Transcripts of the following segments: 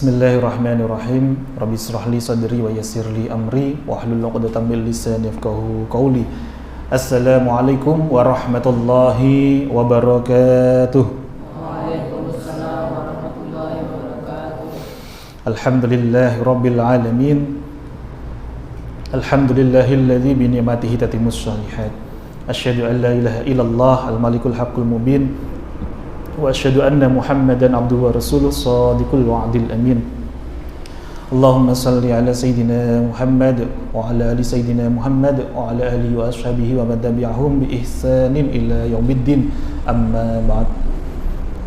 Bismillahirrahmanirrahim. Rabbi israh li sadri wa yassir li amri wahlul 'uqdatam min lisani yafqahu qawli. Assalamualaikum warahmatullahi wabarakatuh. Waalaikumsalam warahmatullahi wabarakatuh. Alhamdulillahi rabbil alamin. Alhamdulillahilladzi bi ni'matihi tatimmus shalihat. Asyhadu an la ilaha illallah al-malikul haqqul mubin. Wa asyhadu anna Muhammadan abduhu wa rasuluh shadiqul wa'dil amin. Allahumma salli ala sayyidina Muhammad wa ala ali sayyidina Muhammad wa ala alihi wa ashabihi wa man tabi'ahum bi ihsanin ila yaumiddin. Amma ba'd.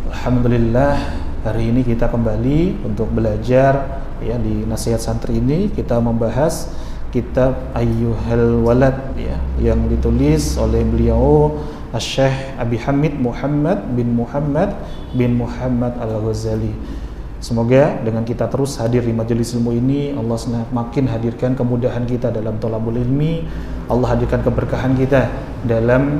Alhamdulillah, hari ini kita kembali untuk belajar ya di Nasihat Santri ini. Kita membahas kitab Ayyuhal Walad ya, yang ditulis oleh beliau Syekh Abi Hamid Muhammad bin Muhammad Al-Ghazali. Semoga dengan kita terus hadir di majelis ilmu ini, Allah semakin hadirkan kemudahan kita dalam thalabul ilmi. Allah hadirkan keberkahan kita dalam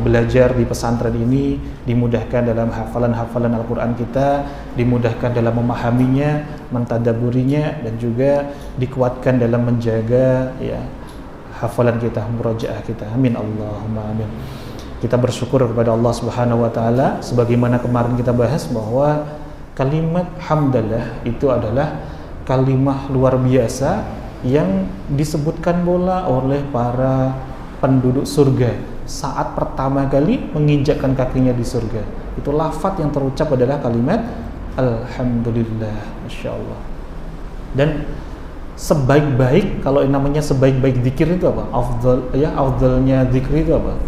belajar di pesantren ini, dimudahkan dalam hafalan-hafalan Al-Quran kita, dimudahkan dalam memahaminya, mentadaburinya, dan juga dikuatkan dalam menjaga hafalan kita, murajaah kita. Amin Allahumma amin. Kita bersyukur kepada Allah Subhanahu wa taala sebagaimana kemarin kita bahas bahwa kalimat hamdalah itu adalah kalimat luar biasa yang disebutkan pula oleh para penduduk surga saat pertama kali menginjakkan kakinya di surga. Itu lafaz yang terucap adalah kalimat alhamdulillah, masya Allah. Dan sebaik-baik, kalau yang namanya sebaik-baik zikir itu apa? Afdalnya zikir itu apa?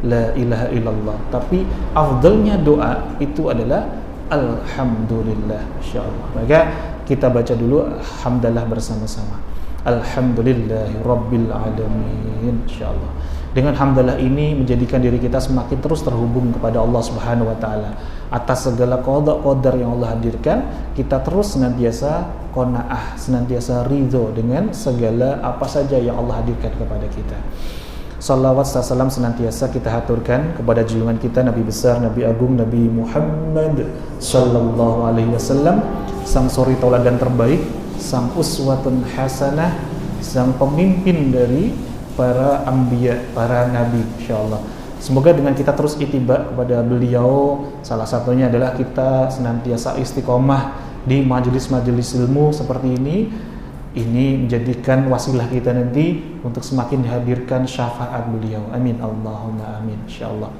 La ilaha illallah. Tapi afdalnya doa itu adalah alhamdulillah, insyaallah. Maka kita baca dulu hamdalah bersama-sama. Alhamdulillahi rabbil alamin, insyaallah. Dengan hamdalah ini menjadikan diri kita semakin terus terhubung kepada Allah Subhanahu wa taala. Atas segala qada qadar yang Allah hadirkan, kita terus senantiasa qanaah, senantiasa ridho dengan segala apa saja yang Allah hadirkan kepada kita. Salawat salam senantiasa kita haturkan kepada junjungan kita Nabi besar, Nabi agung, Nabi Muhammad sallallahu alaihi wasallam, sang suri tauladan terbaik, sang uswatun hasanah, sang pemimpin dari para anbiya, para nabi, insyaallah. Semoga dengan kita terus ittiba kepada beliau, salah satunya adalah kita senantiasa istiqomah di majelis-majelis ilmu seperti ini menjadikan wasilah kita nanti untuk semakin dihadirkan syafaat beliau. Amin Allahumma amin, insyaallah.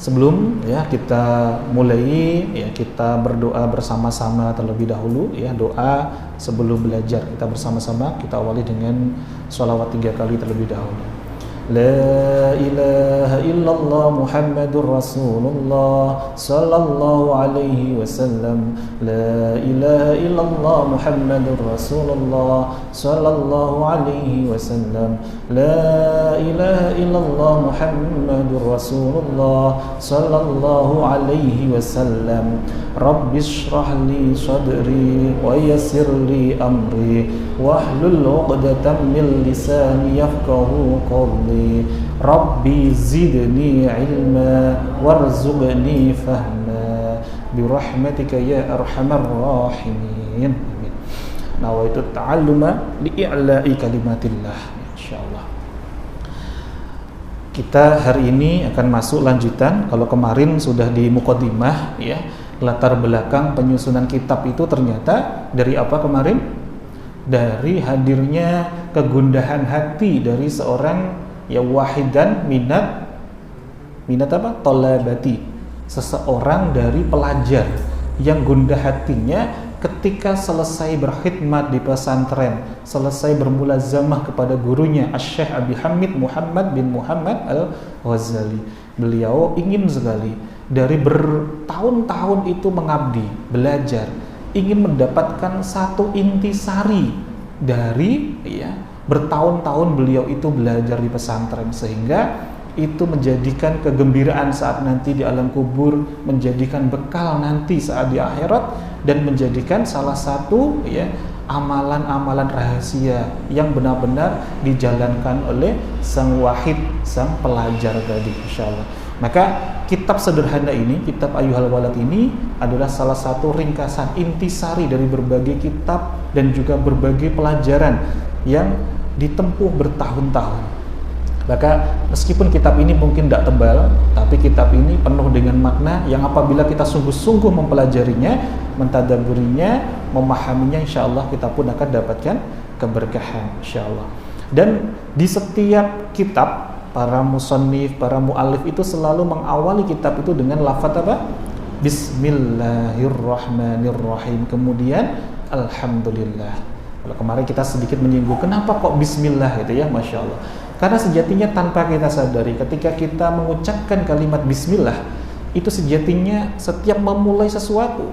Sebelum kita mulai kita berdoa bersama-sama terlebih dahulu doa sebelum belajar. Kita bersama-sama kita awali dengan sholawat 3 kali terlebih dahulu. La ilaha illallah Muhammadur Rasulullah sallallahu alaihi wasallam. La ilaha illallah Muhammadur Rasulullah sallallahu alaihi wasallam. La ilaha illallah Muhammadur Rasulullah sallallahu alaihi wasallam. Rabbi shrah li sadri wa yassir li amri wahlul 'uqdatam min lisani yafqahu qawli. Rabbi zidni ilma warzuqni fahma birahmatika ya arhamar rahimin. Amin. Nawaitu ta'alluma li'i'la'i kalimatillah, insyaallah. Kita hari ini akan masuk lanjutan. Kalau kemarin sudah di muqaddimah latar belakang penyusunan kitab itu ternyata dari apa kemarin? Dari hadirnya kegundahan hati dari seorang wahidan minat apa? Tolabati, seseorang dari pelajar yang gundah hatinya ketika selesai berkhidmat di pesantren, selesai bermulazamah kepada gurunya Syekh Abi Hamid Muhammad bin Muhammad Al-Ghazali. Beliau ingin sekali dari bertahun-tahun itu mengabdi, belajar, ingin mendapatkan satu intisari dari bertahun-tahun beliau itu belajar di pesantren, sehingga itu menjadikan kegembiraan saat nanti di alam kubur, menjadikan bekal nanti saat di akhirat, dan menjadikan salah satu amalan-amalan rahasia yang benar-benar dijalankan oleh sang wahid, sang pelajar tadi, insyaallah. Maka kitab sederhana ini, kitab Ayyuhal Walad ini adalah salah satu ringkasan intisari dari berbagai kitab dan juga berbagai pelajaran yang ditempuh bertahun-tahun. Maka meskipun kitab ini mungkin tidak tebal, tapi kitab ini penuh dengan makna yang apabila kita sungguh-sungguh mempelajarinya, mentadabburinya, memahaminya, insya Allah kita pun akan dapatkan keberkahan, insya Allah. Dan di setiap kitab, para musannif, para mu'allif itu selalu mengawali kitab itu dengan lafaz apa? Bismillahirrahmanirrahim. Kemudian Alhamdulillah. Kalau kemarin kita sedikit menyinggung, kenapa kok Bismillah itu ya, Masya Allah. Karena sejatinya tanpa kita sadari, ketika kita mengucapkan kalimat Bismillah, itu sejatinya setiap memulai sesuatu,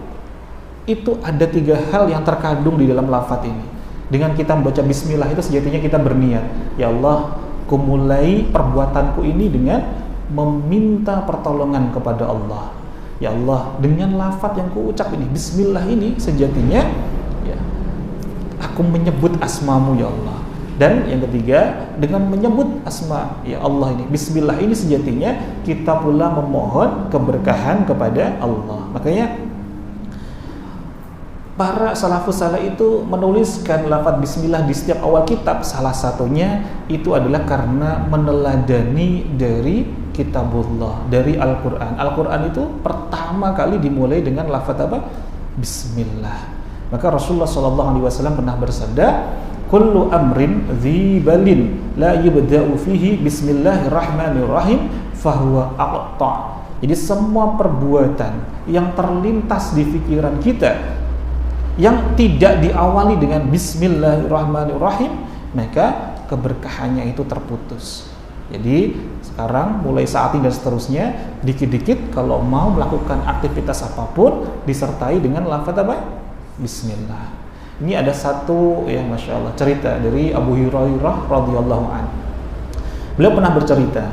itu ada 3 hal yang terkandung di dalam lafaz ini. Dengan kita membaca Bismillah itu sejatinya kita berniat, ya Allah, kumulai perbuatanku ini dengan meminta pertolongan kepada Allah. Ya Allah, dengan lafaz yang kuucap ini, Bismillah ini sejatinya, ya, aku menyebut asmamu ya Allah. Dan yang ketiga, dengan menyebut asma ya Allah ini, Bismillah ini sejatinya kita pula memohon keberkahan kepada Allah. Makanya para salafus saleh itu menuliskan lafaz Bismillah di setiap awal kitab. Salah satunya itu adalah karena meneladani dari kitabullah, dari Al-Quran. Al-Quran itu pertama kali dimulai dengan lafaz apa? Bismillah. Maka Rasulullah SAW pernah bersabda, kullu amrin dzibalin la yubda'u fihi bismillahirrahmanirrahim fahuwa aqta'. Jadi semua perbuatan yang terlintas di pikiran kita yang tidak diawali dengan bismillahirrahmanirrahim, maka keberkahannya itu terputus. Jadi sekarang mulai saat ini dan seterusnya, dikit-dikit kalau mau melakukan aktivitas apapun disertai dengan lafaz apa? Bismillah. Ini ada satu ya, Masya Allah, cerita dari Abu Hurairah radhiyallahu anhu. Beliau pernah bercerita,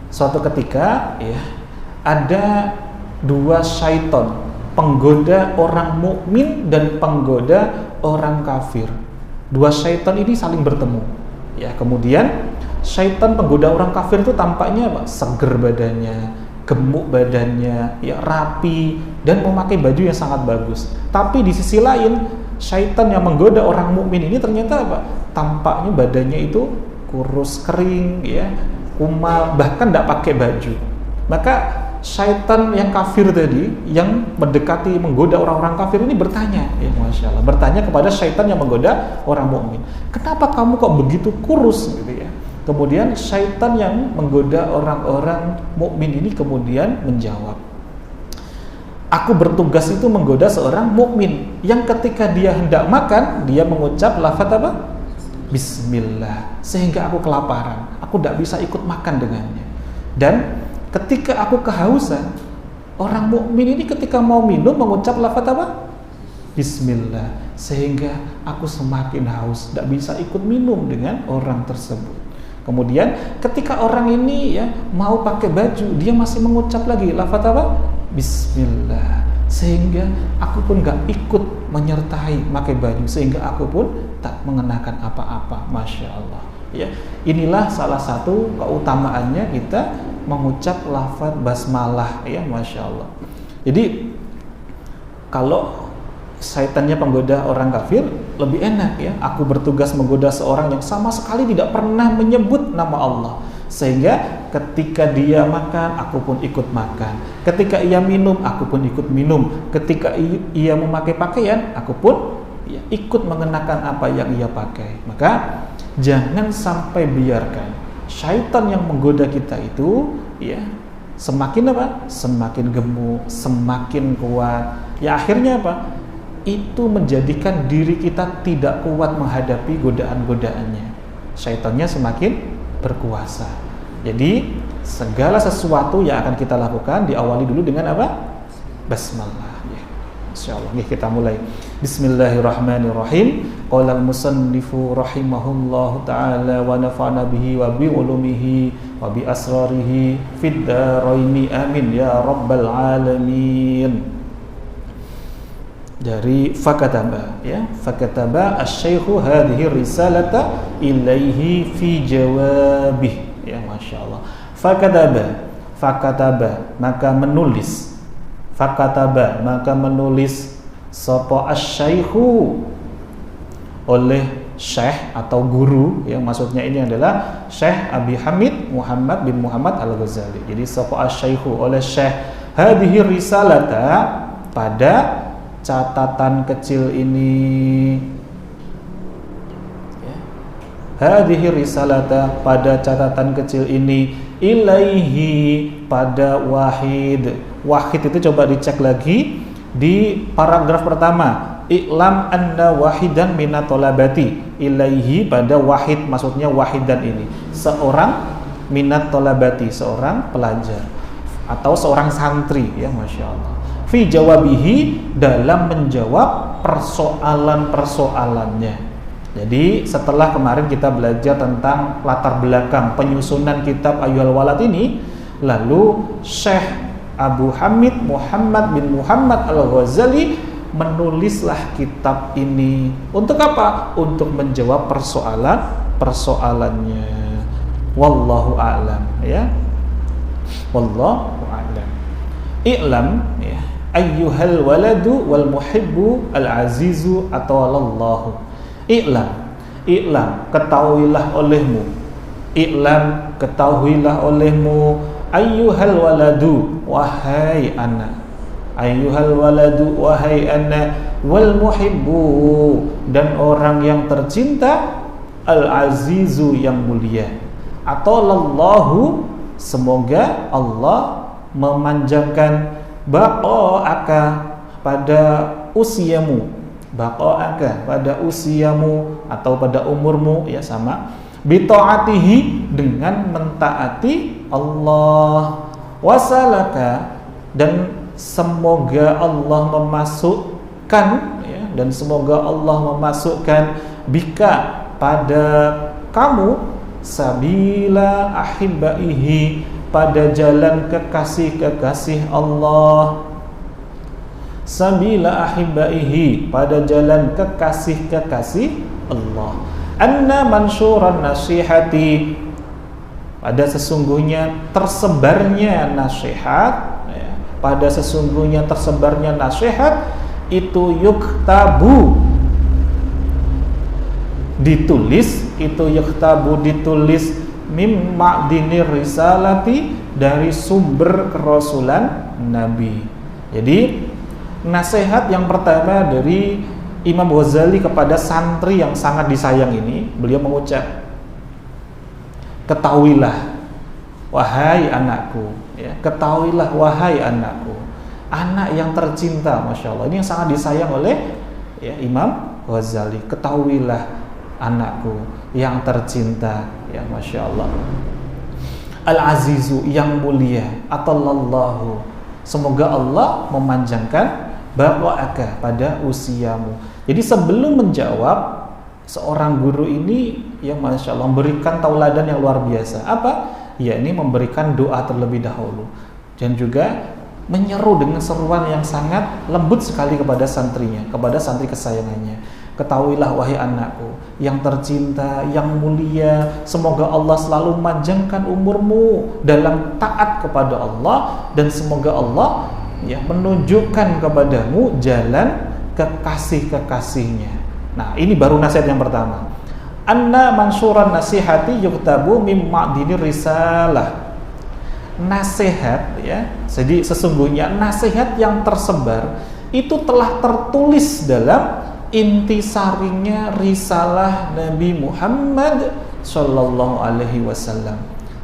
suatu ketika ya, ada 2 syaitan, penggoda orang mukmin dan penggoda orang kafir. 2 syaitan ini saling bertemu. Ya, kemudian syaitan penggoda orang kafir itu tampaknya apa? Seger badannya, gemuk badannya, ya rapi, dan memakai baju yang sangat bagus. Tapi di sisi lain, syaitan yang menggoda orang mukmin ini ternyata apa? Tampaknya badannya itu kurus, kering, ya, kumal, bahkan tidak pakai baju. Maka syaitan yang kafir tadi, yang mendekati menggoda orang-orang kafir ini bertanya, ya Masya Allah, bertanya kepada syaitan yang menggoda orang mukmin, kenapa kamu kok begitu kurus, gitu ya. Kemudian syaitan yang menggoda orang-orang mukmin ini kemudian menjawab, aku bertugas itu menggoda seorang mukmin yang ketika dia hendak makan, dia mengucap lafaz apa? Bismillah, sehingga aku kelaparan, aku tidak bisa ikut makan dengannya. Dan ketika aku kehausan, orang mukmin ini ketika mau minum mengucap lafaz apa? Bismillah, sehingga aku semakin haus, tidak bisa ikut minum dengan orang tersebut. Kemudian ketika orang ini ya mau pakai baju, dia masih mengucap lagi lafaz apa? Bismillah, sehingga aku pun gak ikut menyertai pakai baju, sehingga aku pun tak mengenakan apa-apa. Masya Allah ya, inilah salah satu keutamaannya kita mengucap lafaz basmalah ya, Masya Allah. Jadi kalau syaitannya penggoda orang kafir, lebih enak ya, aku bertugas menggoda seorang yang sama sekali tidak pernah menyebut nama Allah, sehingga ketika dia makan, aku pun ikut makan, ketika ia minum, aku pun ikut minum, ketika ia memakai pakaian, aku pun ya, ikut mengenakan apa yang ia pakai. Maka jangan sampai biarkan syaitan yang menggoda kita itu ya semakin apa? Semakin gemuk, semakin kuat. Ya akhirnya apa? Itu menjadikan diri kita tidak kuat menghadapi godaan-godaannya. Syaitannya semakin berkuasa. Jadi segala sesuatu yang akan kita lakukan diawali dulu dengan apa? Basmalah ya. Insyaallah kita mulai. Bismillahirrahmanirrahim. Qala al-musannifu rahimahullahu taala wa nafa'na bihi wa bi ulumihi wa bi asrarihi fid dharaini amin ya rabbal alamin. dari fakataba, ya, fakataba asy-syaikhu hadhihi risalata ilaihi fi jawabih, ya, masya Allah. Fakataba maka menulis, fakataba maka menulis sapa asy-syaikhu oleh syekh atau guru, yang maksudnya ini adalah Syekh Abi Hamid Muhammad bin Muhammad Al-Ghazali. Jadi sapa asy-syaikhu oleh syekh hadhihi risalata, pada catatan kecil ini, ya. Hadhihi risalata, pada catatan kecil ini, ilaihi, pada wahid. Wahid itu coba dicek lagi di paragraf pertama, i'lam anna wahidan minat tolabati, ilaihi, pada wahid, maksudnya wahidan ini seorang minat tolabati, seorang pelajar atau seorang santri, ya, masya Allah. Fi jawabihi, dalam menjawab persoalan-persoalannya. Jadi setelah kemarin kita belajar tentang latar belakang penyusunan kitab Ayyuhal Walad ini, lalu Syekh Abu Hamid Muhammad bin Muhammad Al-Ghazali menulislah kitab ini untuk apa? Untuk menjawab persoalannya. Wallahu a'lam, ya. Wallahu a'lam. I'lam, ya, ayyuhal waladu wal muhibbu al azizu atawalallahu. I'lam, ketahuilah olehmu. I'lam, ketahuilah olehmu, ayyuhal waladu, wahai anak. Ayyuhal waladu, wahai anak, wal muhibbu, dan orang yang tercinta, al azizu, yang mulia, atawalallahu, semoga Allah memanjangkan baqa'aka, pada usiamu, baqa'aka, pada usiamu atau pada umurmu, ya, sama, bita'atihi, dengan mentaati Allah, wasalaka, dan semoga Allah memasukkan, ya, dan semoga Allah memasukkan bika, pada kamu, sabila ahibbaihi, pada jalan kekasih-kekasih Allah. Sabila ahibbaihi, pada jalan kekasih-kekasih Allah. Anna mansyuran nasihati, pada sesungguhnya tersebarnya nasihat, ya, pada sesungguhnya tersebarnya nasihat itu yuktabu, ditulis, itu yuktabu, ditulis, mim ma'dinir risalati, dari sumber kerasulan Nabi. Jadi nasihat yang pertama dari Imam Ghazali kepada santri yang sangat disayang ini, beliau mengucap, ketahuilah wahai anakku, ya, ketahuilah wahai anakku, anak yang tercinta, masya Allah, ini yang sangat disayang oleh, ya, Imam Ghazali. Ketahuilah anakku yang tercinta, ya, masya Allah, al-azizu, yang mulia, atallallahu, semoga Allah memanjangkan baqa'aka, pada usiamu. Jadi sebelum menjawab, seorang guru ini yang masya Allah memberikan tauladan yang luar biasa. Apa? Ya, ini memberikan doa terlebih dahulu, dan juga menyeru dengan seruan yang sangat lembut sekali kepada santrinya, kepada santri kesayangannya. Ketahuilah wahai anakku yang tercinta, yang mulia, semoga Allah selalu memanjangkan umurmu dalam taat kepada Allah, dan semoga Allah, ya, menunjukkan kepadamu jalan kekasih-kekasihnya. Nah, ini baru nasihat yang pertama. Anna mansuran nasihati yuktabu mim ma'dinir risalah. Nasihat, ya, jadi sesungguhnya nasihat yang tersebar itu telah tertulis dalam intisarinya risalah Nabi Muhammad Sallallahu Alaihi Wasallam.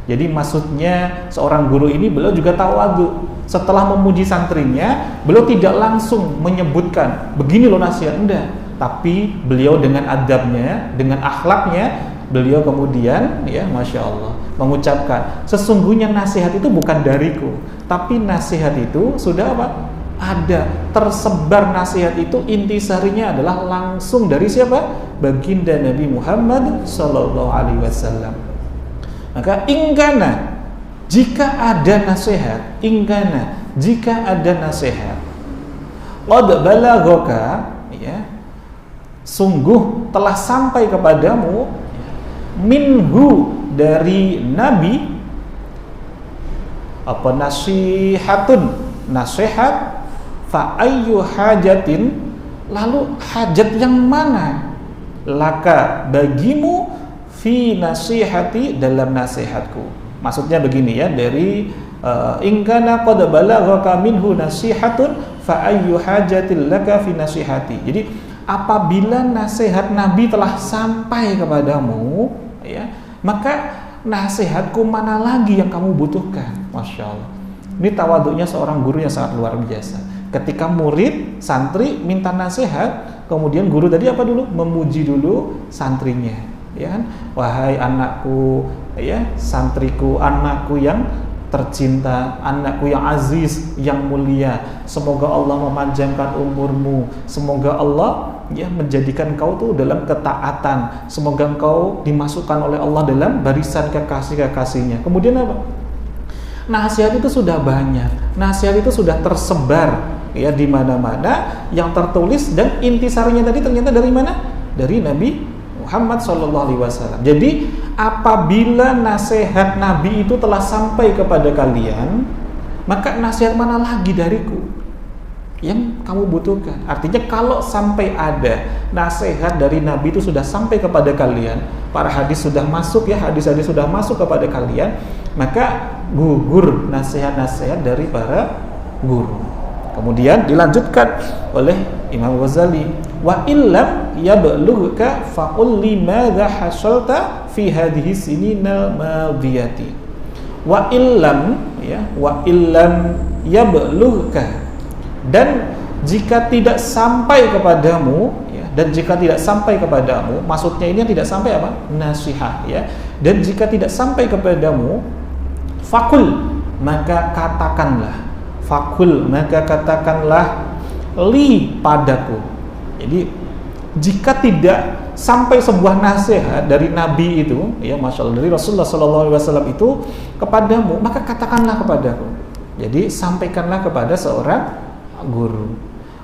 Jadi maksudnya seorang guru ini, beliau juga tawadhu. Setelah memuji santrinya, beliau tidak langsung menyebutkan begini loh nasihat, enggak. Tapi beliau dengan adabnya, dengan akhlaknya, beliau kemudian, ya, masya Allah, mengucapkan, sesungguhnya nasihat itu bukan dariku, tapi nasihat itu sudah apa? Ada, tersebar nasihat itu, intisarinya adalah langsung dari siapa? Baginda Nabi Muhammad Sallallahu Alaihi Wasallam. Maka ingkana, jika ada nasihat, ingkana, jika ada nasihat, qad balaghaka, ya, sungguh telah sampai kepadamu, minhu, dari Nabi, apa, nasihatun, nasihat, fa ayyu hajatin, lalu hajat yang mana, laka, bagimu, fi nasihati, dalam nasihatku. Maksudnya begini ya, dari in kana qad balaghaka minhu nasihatun fa ayyu hajatin laka fi nasihati. Jadi apabila nasihat Nabi telah sampai kepadamu, ya, maka nasihatku mana lagi yang kamu butuhkan. Masya Allah. Ini tawaduknya seorang guru yang sangat luar biasa. Ketika murid, santri minta nasihat, kemudian guru tadi apa dulu? Memuji dulu santrinya, ya kan? Wahai anakku, ya, santriku, anakku yang tercinta, anakku yang aziz, yang mulia, semoga Allah memanjangkan umurmu, semoga Allah, ya, menjadikan kau tuh dalam ketaatan, semoga engkau dimasukkan oleh Allah dalam barisan kekasih-kekasihnya. Kemudian apa? Nasihat itu sudah banyak, nasihat itu sudah tersebar, ya, di mana-mana, yang tertulis, dan intisarinya tadi ternyata dari mana? Dari Nabi Muhammad SAW. Jadi apabila nasihat Nabi itu telah sampai kepada kalian, maka nasihat mana lagi dariku yang kamu butuhkan? Artinya kalau sampai ada nasihat dari Nabi itu sudah sampai kepada kalian, para hadis sudah masuk, ya, hadis-hadis sudah masuk kepada kalian, maka gugur nasihat-nasihat dari para guru. Kemudian dilanjutkan oleh Imam Ghazali, wa illam yablughka faqul limadza hasalta fi hadhihi sinina madiyati. Wa illam, ya, wa illam yablughka, dan jika tidak sampai kepadamu, ya, dan jika tidak sampai kepadamu, maksudnya ini yang tidak sampai apa? Nasihat, ya. Dan jika tidak sampai kepadamu, faqul, maka katakanlah, fakul, maka katakanlah, li, padaku. Jadi jika tidak sampai sebuah nasihat dari Nabi itu, ya, Masya Allah, dari Rasulullah SAW itu kepadamu, maka katakanlah kepadaku. Jadi sampaikanlah kepada seorang guru.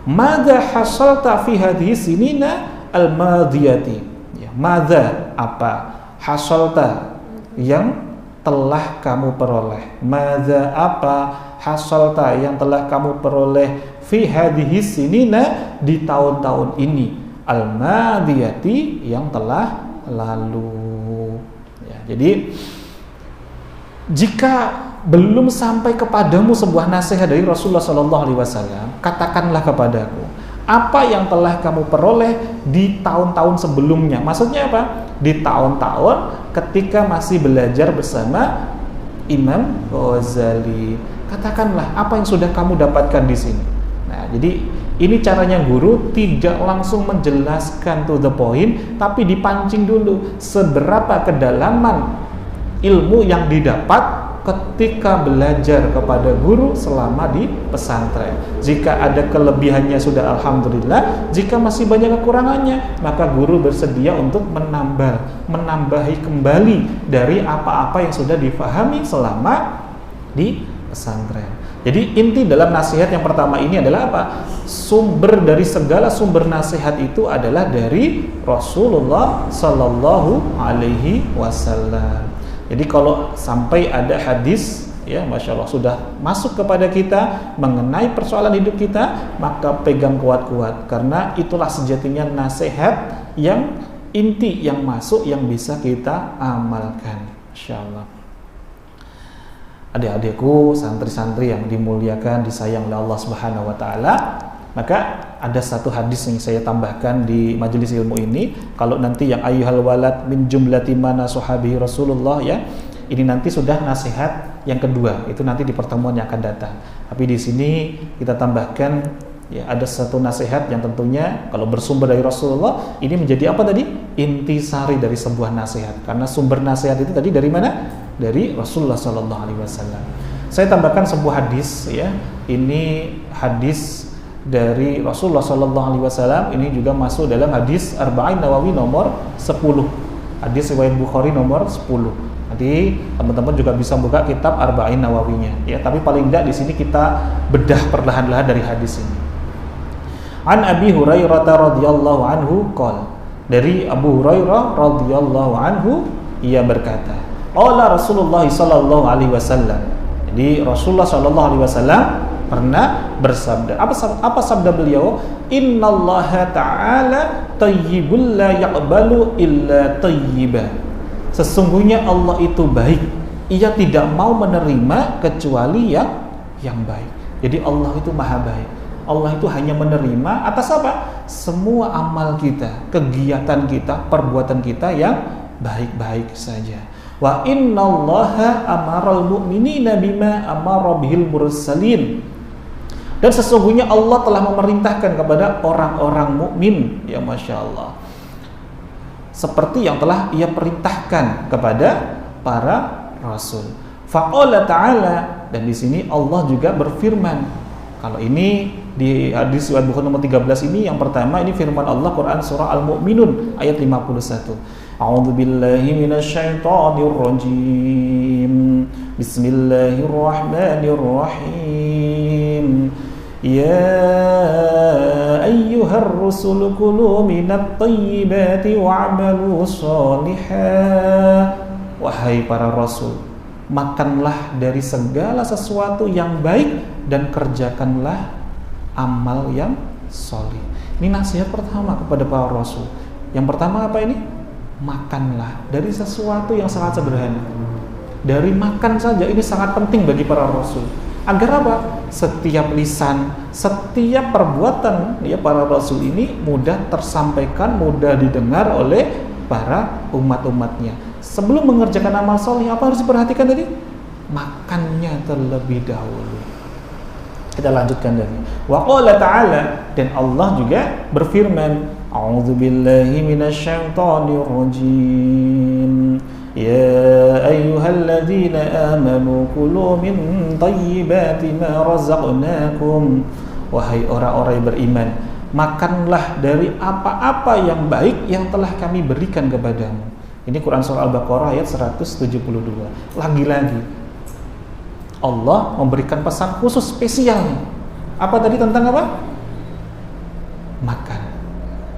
Madza hasalta fi hadhihi sinina al-madiyati, ya, madza, apa, hasalta, yang telah kamu peroleh, madza, apa, hasalta, yang telah kamu peroleh, fi hadhihi sinina, di tahun-tahun ini, al-madiyati, yang telah lalu, ya. Jadi jika belum sampai kepadamu sebuah nasihat dari Rasulullah SAW, katakanlah kepadaku apa yang telah kamu peroleh di tahun-tahun sebelumnya. Maksudnya apa? Di tahun-tahun ketika masih belajar bersama Imam Ghazali. Katakanlah apa yang sudah kamu dapatkan di sini. Nah, jadi ini caranya guru, tidak langsung menjelaskan to the point, tapi dipancing dulu seberapa kedalaman ilmu yang didapat ketika belajar kepada guru selama di pesantren. Jika ada kelebihannya sudah alhamdulillah, jika masih banyak kekurangannya, maka guru bersedia untuk menambahi kembali dari apa-apa yang sudah difahami selama di pesantren. Jadi inti dalam nasihat yang pertama ini adalah apa? Sumber dari segala sumber nasihat itu adalah dari Rasulullah Sallallahu Alaihi Wasallam. Jadi kalau sampai ada hadis, ya, Masya Allah, sudah masuk kepada kita mengenai persoalan hidup kita, maka pegang kuat-kuat, karena itulah sejatinya nasihat yang inti, yang masuk, yang bisa kita amalkan. Masya Allah. Adik-adikku, santri-santri yang dimuliakan, disayang oleh Allah Subhanahu wa Ta'ala, maka ada satu hadis yang saya tambahkan di majelis ilmu ini. Kalau nanti yang ayyuhal walad min jumlati mana sahabi Rasulullah, ya, ini nanti sudah nasihat yang kedua, itu nanti di pertemuan yang akan datang. Tapi di sini kita tambahkan, ya, ada satu nasihat yang tentunya kalau bersumber dari Rasulullah, ini menjadi apa tadi? Intisari dari sebuah nasihat. Karena sumber nasihat itu tadi dari mana? Dari Rasulullah Sallallahu Alaihi Wasallam. Saya tambahkan sebuah hadis, ya. Ini hadis dari Rasulullah Sallallahu Alaihi Wasallam. Ini juga masuk dalam hadis Arba'in Nawawi nomor 10. Hadis riwayat Bukhari nomor 10. Nanti teman-teman juga bisa buka kitab Arba'in Nawawinya, ya. Tapi paling tidak di sini kita bedah perlahan-lahan dari hadis ini. An Abi Hurairah radhiyallahu anhu qala, dari Abu Hurairah radhiyallahu anhu ia berkata, qala Rasulullah sallallahu alaihi wasallam. Jadi Rasulullah sallallahu alaihi wasallam pernah bersabda. Apa sabda beliau? Innallaha ta'ala tayyibul la yaqbalu illa tayyiba. Sesungguhnya Allah itu baik, ia tidak mau menerima kecuali yang baik. Jadi Allah itu maha baik. Allah itu hanya menerima atas apa? Semua amal kita, kegiatan kita, perbuatan kita yang baik-baik saja. Wa innallaha amaral mu'minina bima amara bihil mursalin. Dan sesungguhnya Allah telah memerintahkan kepada orang-orang mukmin, ya Masya Allah, seperti yang telah ia perintahkan kepada para rasul. Faqala ta'ala, dan di sini Allah juga berfirman. Kalau ini di hadis riwayat Bukhari nomor 13 ini, yang pertama ini firman Allah, Quran surah Al-Mu'minun ayat 51. A'udzu billahi minasyaitonir rajim. Bismillahirrahmanirrahim. Ya ayyuhar rusul kulu minat tayyibati wa'malu sholihan. Wahai para rasul, makanlah dari segala sesuatu yang baik dan kerjakanlah amal yang soleh. Ini nasihat pertama kepada para rasul. Yang pertama apa ini? Makanlah dari sesuatu yang sangat sederhana. Dari makan saja ini sangat penting bagi para rasul. Agar apa? Setiap lisan, setiap perbuatan ya para rasul ini mudah tersampaikan, mudah didengar oleh para umat-umatnya. Sebelum mengerjakan amal soleh, apa harus diperhatikan tadi? Makannya terlebih dahulu. Kita lanjutkan dari wa qala ta'ala, dan Allah juga berfirman, a'udzu billahi minasyaitonir rajim. Ya ayyuhalladzina amanu kulu min thayyibati ma razaqnakum. Wahai orang-orang yang beriman, makanlah dari apa-apa yang baik yang telah kami berikan kepadamu. Ini Quran surah Al-Baqarah ayat 172. Lagi-lagi Allah memberikan pesan khusus spesial. Apa tadi tentang apa? Makan.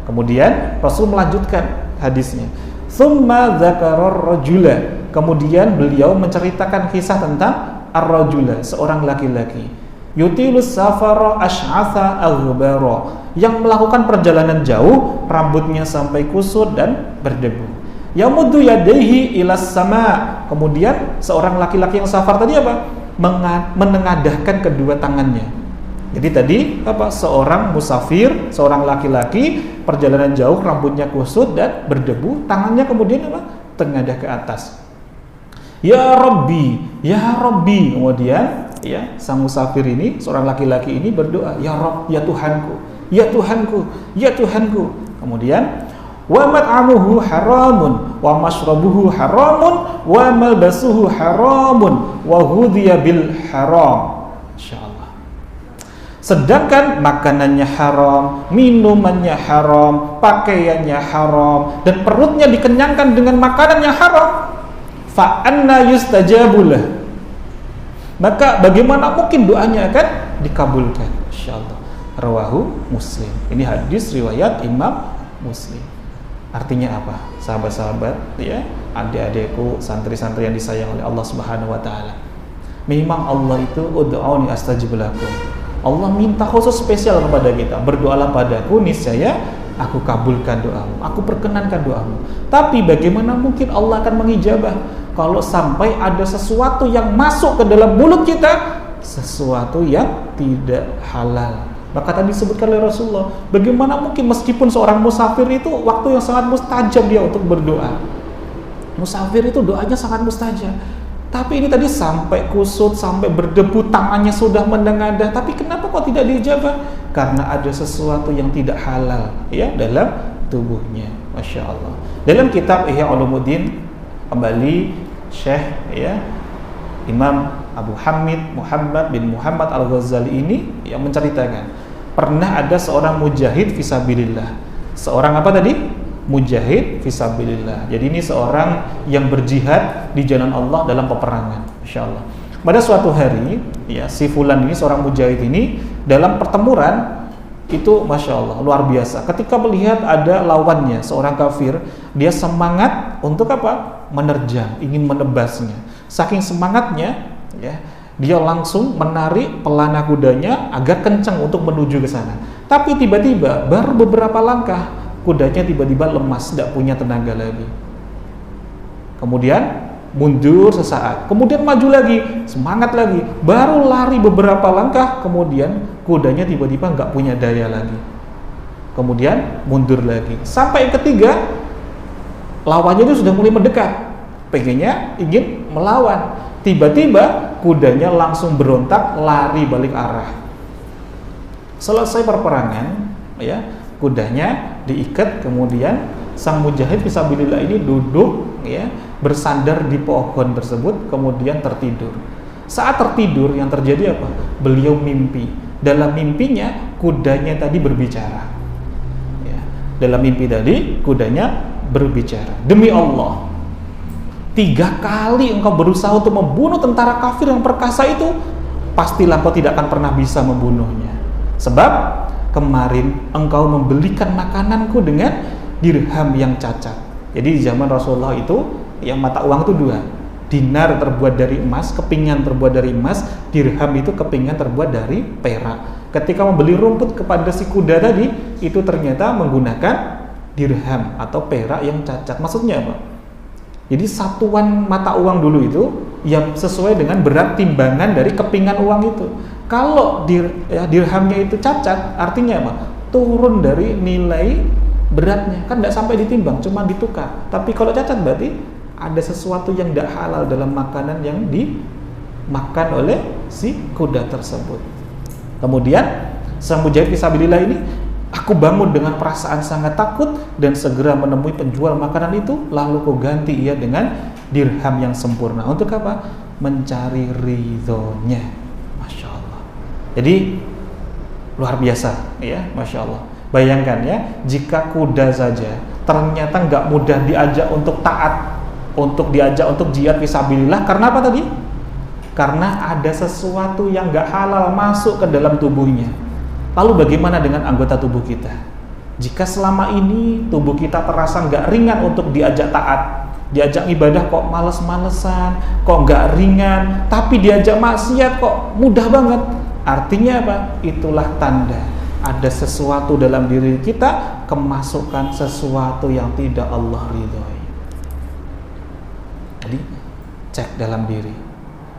Kemudian Rasul melanjutkan hadisnya. Tsumma dzakarar rajula. Kemudian beliau menceritakan kisah tentang ar-rajula, seorang laki-laki. Yutilus safara asy'atha aghbara, yang melakukan perjalanan jauh, rambutnya sampai kusut dan berdebu. Yamuddu yadayhi ilas sama. Kemudian seorang laki-laki yang safar tadi apa? Menengadahkan kedua tangannya. Jadi tadi apa? Seorang musafir, seorang laki-laki perjalanan jauh, rambutnya kusut dan berdebu, tangannya kemudian apa? Tengadah ke atas. Ya Rabbi, ya Rabbi. Kemudian ya sang musafir ini, seorang laki-laki ini berdoa, ya Rabb, ya Tuhanku, ya Tuhanku, ya Tuhanku. Kemudian wa mat'amuhu haramun wa mashrabuhu haramun wa malbasuhu haramun wa hudhiya bil haram. Insyaallah. Sedangkan makanannya haram, minumannya haram, pakaiannya haram, dan perutnya dikenyangkan dengan makanan yang haram. Fa anna yustajabulah. Maka bagaimana mungkin doanya akan dikabulkan? Insyaallah. Rawahu Muslim. Ini hadis riwayat Imam Muslim. Artinya apa? Sahabat-sahabat, ya, adik-adikku, santri-santri yang disayang oleh Allah Subhanahu wa taala. Memang Allah itu ud'uni astajib lakum. Allah minta khusus spesial kepada kita. Berdoalah padaku, niscaya aku kabulkan doamu, aku perkenankan doamu. Tapi bagaimana mungkin Allah akan mengijabah kalau sampai ada sesuatu yang masuk ke dalam mulut kita, sesuatu yang tidak halal. Maka tadi disebutkan oleh Rasulullah, bagaimana mungkin meskipun seorang musafir itu waktu yang sangat mustajab dia untuk berdoa. Musafir itu doanya sangat mustajab. Tapi ini tadi sampai kusut, sampai berdebu, tangannya sudah menengadah, tapi kenapa kok tidak diijabah? Karena ada sesuatu yang tidak halal ya dalam tubuhnya. Masya Allah. Dalam kitab Ihya Ulumuddin, kembali Syekh ya Imam Abu Hamid Muhammad bin Muhammad Al-Ghazali ini yang menceritakan, pernah ada seorang mujahid fisabilillah. Seorang apa tadi? Mujahid fisabilillah. Jadi ini seorang yang berjihad di jalan Allah dalam peperangan, insyaallah. Pada suatu hari, ya, si fulan ini, seorang mujahid ini, dalam pertempuran itu Masya Allah, luar biasa. Ketika melihat ada lawannya, seorang kafir, dia semangat untuk apa? Menerjang, ingin menebasnya. Saking semangatnya, ya, dia langsung menarik pelana kudanya agar kencang untuk menuju ke sana. Tapi tiba-tiba, baru beberapa langkah, kudanya tiba-tiba lemas, tidak punya tenaga lagi. Kemudian mundur sesaat, kemudian maju lagi, semangat lagi, baru lari beberapa langkah, kemudian kudanya tiba-tiba nggak punya daya lagi. Kemudian mundur lagi, sampai yang ketiga, lawannya itu sudah mulai mendekat, pengennya ingin melawan. Tiba-tiba kudanya langsung berontak, lari balik arah. Selesai perperangan, ya, kudanya diikat, kemudian sang mujahid fisabilillah ini duduk, ya, bersandar di pohon tersebut, kemudian tertidur. Saat tertidur yang terjadi apa? Beliau mimpi. Dalam mimpinya kudanya tadi berbicara. Ya, dalam mimpi tadi kudanya berbicara. Demi Allah, 3 kali engkau berusaha untuk membunuh tentara kafir yang perkasa itu, pastilah engkau tidak akan pernah bisa membunuhnya. Sebab kemarin engkau membelikan makananku dengan dirham yang cacat. Jadi di zaman Rasulullah itu yang mata uang itu 2, dinar terbuat dari emas, kepingan terbuat dari emas, dirham itu kepingan terbuat dari perak. Ketika membeli rumput kepada si kuda tadi, itu ternyata menggunakan dirham atau perak yang cacat. Maksudnya apa? Jadi satuan mata uang dulu itu yang sesuai dengan berat timbangan dari kepingan uang itu. Kalau dirhamnya itu cacat, artinya apa? Turun dari nilai beratnya, kan tidak sampai ditimbang, cuma ditukar. Tapi kalau cacat berarti ada sesuatu yang tidak halal dalam makanan yang dimakan oleh si kuda tersebut. Kemudian sang mujahid fisabilillah ini, aku bangun dengan perasaan sangat takut dan segera menemui penjual makanan itu, lalu ku ganti ia dengan dirham yang sempurna. Untuk apa? Mencari ridhonya. Masya Allah. Jadi luar biasa, ya, Masya Allah. Bayangkan ya, jika kuda saja ternyata nggak mudah diajak untuk taat, untuk diajak untuk jihad fisabilillah, karena apa tadi? Karena ada sesuatu yang nggak halal masuk ke dalam tubuhnya. Lalu bagaimana dengan anggota tubuh kita? Jika selama ini tubuh kita terasa nggak ringan untuk diajak taat, diajak ibadah kok males-malesan, kok nggak ringan, tapi diajak maksiat kok mudah banget. Artinya apa? Itulah tanda ada sesuatu dalam diri kita kemasukan sesuatu yang tidak Allah ridhoi. Jadi cek dalam diri.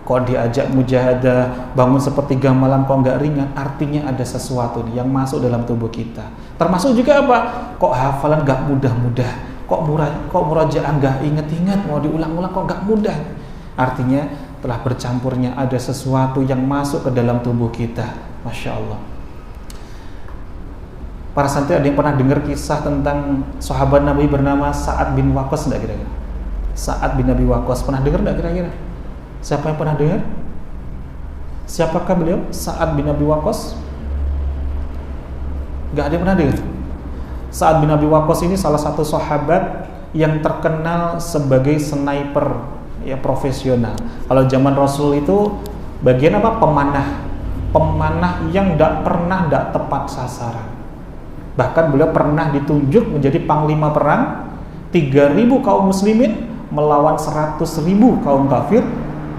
Kok diajak mujahadah, bangun sepertiga malam kok nggak ringan, artinya ada sesuatu nih yang masuk dalam tubuh kita. Termasuk juga apa? Kok hafalan nggak mudah-mudah, kok murajaah nggak inget-inget, mau diulang-ulang kok nggak mudah. Artinya telah bercampurnya ada sesuatu yang masuk ke dalam tubuh kita. Masya Allah. Para santri, ada yang pernah dengar kisah tentang sahabat Nabi bernama Sa'ad bin Waqqas enggak kira-kira? Sa'ad bin Abi Waqqas, pernah dengar enggak kira-kira? Siapa yang pernah dengar? Siapakah beliau? Sa'ad bin Abi Waqqas? Enggak ada yang pernah dengar? Sa'ad bin Abi Waqqas ini salah satu sahabat yang terkenal sebagai sniper, ya, profesional. Kalau zaman Rasul itu bagian apa? Pemanah yang tidak tepat sasaran. Bahkan beliau pernah ditunjuk menjadi panglima perang 3.000 kaum muslimin melawan 100.000 kaum kafir,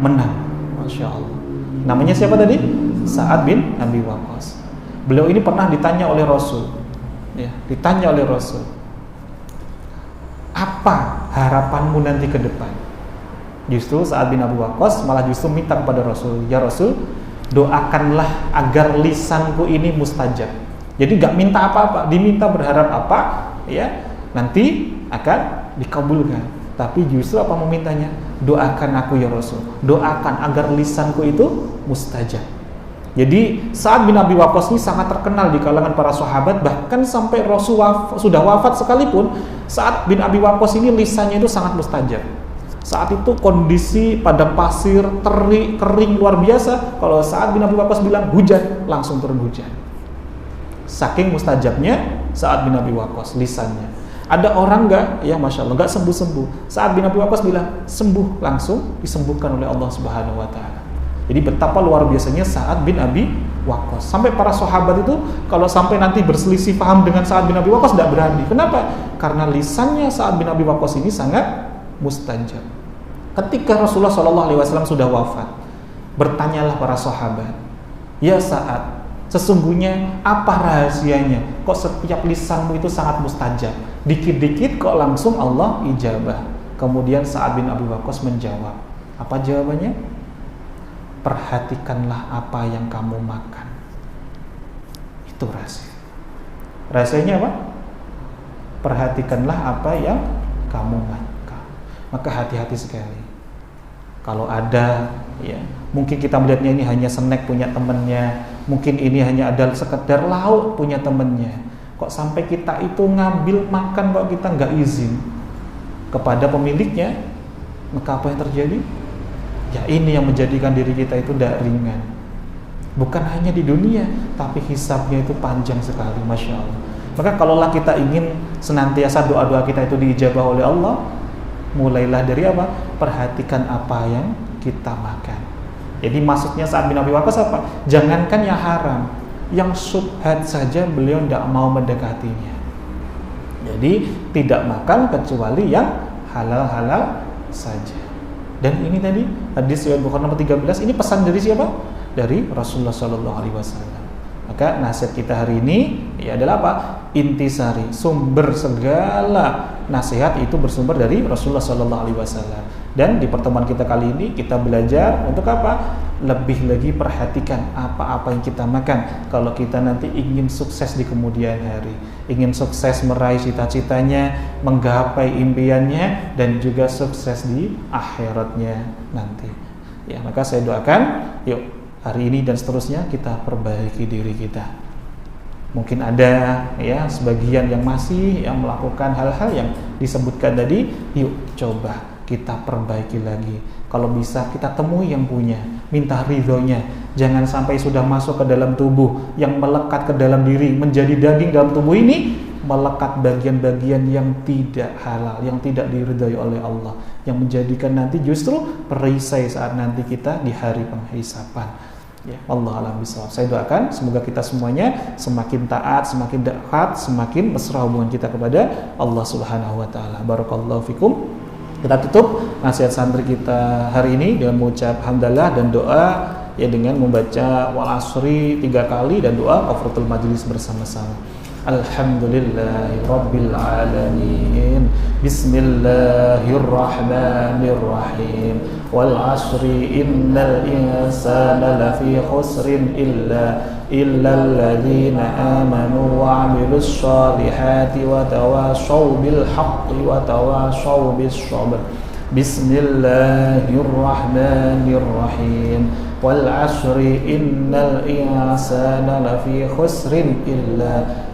menang. Masya Allah. Namanya siapa tadi? Sa'ad bin Abi Waqqas. Beliau ini pernah ditanya oleh Rasul, ya, ditanya oleh Rasul, apa harapanmu nanti ke depan? Justru Sa'ad bin Abi Waqqas malah justru minta kepada Rasul, ya Rasul, doakanlah agar lisanku ini mustajab. Jadi gak minta apa-apa, diminta berharap apa, ya, nanti akan dikabulkan. Tapi justru apa memintanya? Doakan aku ya Rasul, doakan agar lisanku itu mustajab. Jadi Sa'ad bin Abi Waqqas ini sangat terkenal di kalangan para sahabat, bahkan sampai Rasul sudah wafat sekalipun, Sa'ad bin Abi Waqqas ini lisannya itu sangat mustajab. Saat itu kondisi padang pasir, terik, kering luar biasa. Kalau Sa'ad bin Abi Waqqas bilang hujan, langsung turun hujan. Saking mustajabnya Sa'ad bin Abi Waqqas lisannya. Ada orang enggak, ya Masya Allah, enggak sembuh-sembuh. Sa'ad bin Abi Waqqas bilang sembuh, langsung disembuhkan oleh Allah Subhanahu wa Ta'ala. Jadi betapa luar biasanya Sa'ad bin Abi Waqqas. Sampai para sahabat itu kalau sampai nanti berselisih paham dengan Sa'ad bin Abi Waqqas tidak berani. Kenapa? Karena lisannya Sa'ad bin Abi Waqqas ini sangat mustajab. Ketika Rasulullah SAW sudah wafat, bertanyalah para sahabat, "Ya Sa'ad, sesungguhnya apa rahasianya? Kok setiap lisanmu itu sangat mustajab? Dikit-dikit kok langsung Allah ijabah." Kemudian Sa'ad bin Abi Waqqas menjawab. Apa jawabannya? Perhatikanlah apa yang kamu makan. Itu rahasia. Rahasianya apa? Perhatikanlah apa yang kamu makan. Maka hati-hati sekali. Kalau ada, ya, mungkin kita melihatnya ini hanya snack punya temennya, mungkin ini hanya ada sekedar lauk punya temennya. Kok sampai kita itu ngambil makan kok kita nggak izin kepada pemiliknya, maka apa yang terjadi? Ya ini yang menjadikan diri kita itu tidak ringan. Bukan hanya di dunia, tapi hisabnya itu panjang sekali, Masya Allah. Maka kalaulah kita ingin senantiasa doa-doa kita itu diijabah oleh Allah, mulailah dari apa? Perhatikan apa yang kita makan. Jadi maksudnya Sa'ad bin Abi Waqqas apa? Jangankan yang haram, yang syubhat saja beliau tidak mau mendekatinya. Jadi tidak makan kecuali yang halal-halal saja. Dan ini tadi hadis riwayat Bukhari nomor 13, ini pesan dari siapa? Dari Rasulullah SAW. Maka nasihat kita hari ini ya adalah apa? Intisari, sumber segala nasihat itu bersumber dari Rasulullah SAW. Dan di pertemuan kita kali ini kita belajar untuk apa? Lebih lagi perhatikan apa-apa yang kita makan. Kalau kita nanti ingin sukses di kemudian hari, ingin sukses meraih cita-citanya, menggapai impiannya, dan juga sukses di akhiratnya nanti. Ya, maka saya doakan, yuk hari ini dan seterusnya kita perbaiki diri kita. Mungkin ada ya sebagian yang masih yang melakukan hal-hal yang disebutkan tadi, yuk coba kita perbaiki lagi. Kalau bisa kita temui yang punya, minta ridhonya. Jangan sampai sudah masuk ke dalam tubuh, yang melekat ke dalam diri, menjadi daging dalam tubuh ini, melekat bagian-bagian yang tidak halal, yang tidak diridhoi oleh Allah, yang menjadikan nanti justru perisai saat nanti kita di hari penghisapan. Ya, Allah alam bisawab. Saya doakan semoga kita semuanya semakin taat, semakin dekat, semakin mesra hubungan kita kepada Allah Subhanahu wa taala. Barakallahu fikum. Kita tutup nasihat santri kita hari ini dengan mengucap hamdalah dan doa ya dengan membaca wal asri 3 kali dan doa kafaratul majlis bersama-sama. Alhamdulillahirabbil alamin. Bismillahirrahmanirrahim. Wal asri innal insana lafi khusrin illa alladzina amanu wa 'amilus shalihati wa tawashaw bil haqqi wa tawashaw bis sabr. Bismillahirrahmanirrahim. Wal asri innal insana lafi khusrin illa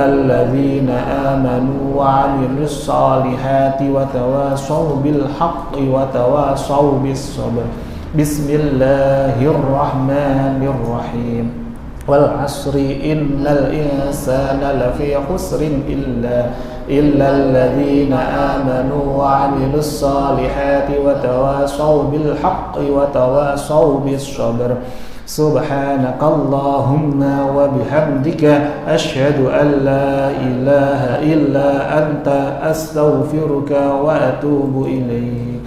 alladzina amanu wa 'amilus shalihati wa tawashaw bil haqqi wa tawashaw bis sabr. Bismillahirrahmanirrahim. Wal asri innal insana lafi khusrin illa alladzina amanu wa 'amilus salihati wa tawashaw bil haqqi wa tawashaw bis sabr. Subhanakallahumma wa bihamdika asyhadu an la ilaha illa anta astaghfiruka wa atubu ilaik.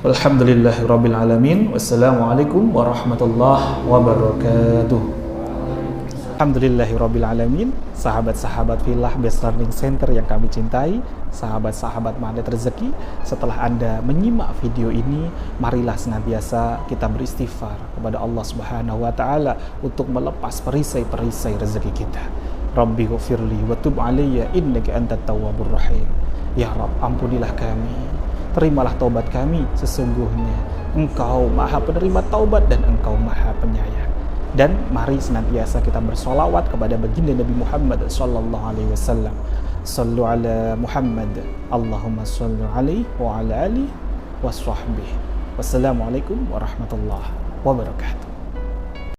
Alhamdulillahirabbil alamin. Wassalamualaikum warahmatullahi wabarakatuh. Alhamdulillahirabbil alamin. Sahabat-sahabat Filah Best Learning Center yang kami cintai, sahabat-sahabat Magnet Rezeki, setelah Anda menyimak video ini, marilah senantiasa kita beristighfar kepada Allah Subhanahu wa taala untuk melepas perisai-perisai rezeki kita. Rabbi ghfirli wa tub alayya innaka antat tawwabur rahim. Ya Rabb, ampunilah kami, terimalah taubat kami, sesungguhnya Engkau Maha Penerima taubat dan Engkau Maha Penyayang. Dan mari senantiasa kita bersolawat kepada baginda Nabi Muhammad sallallahu alaihi wasallam. Sallu ala Muhammad. Allahumma salli alaihi wa ala alihi wa sahbihi. Wassalamualaikum warahmatullahi wabarakatuh.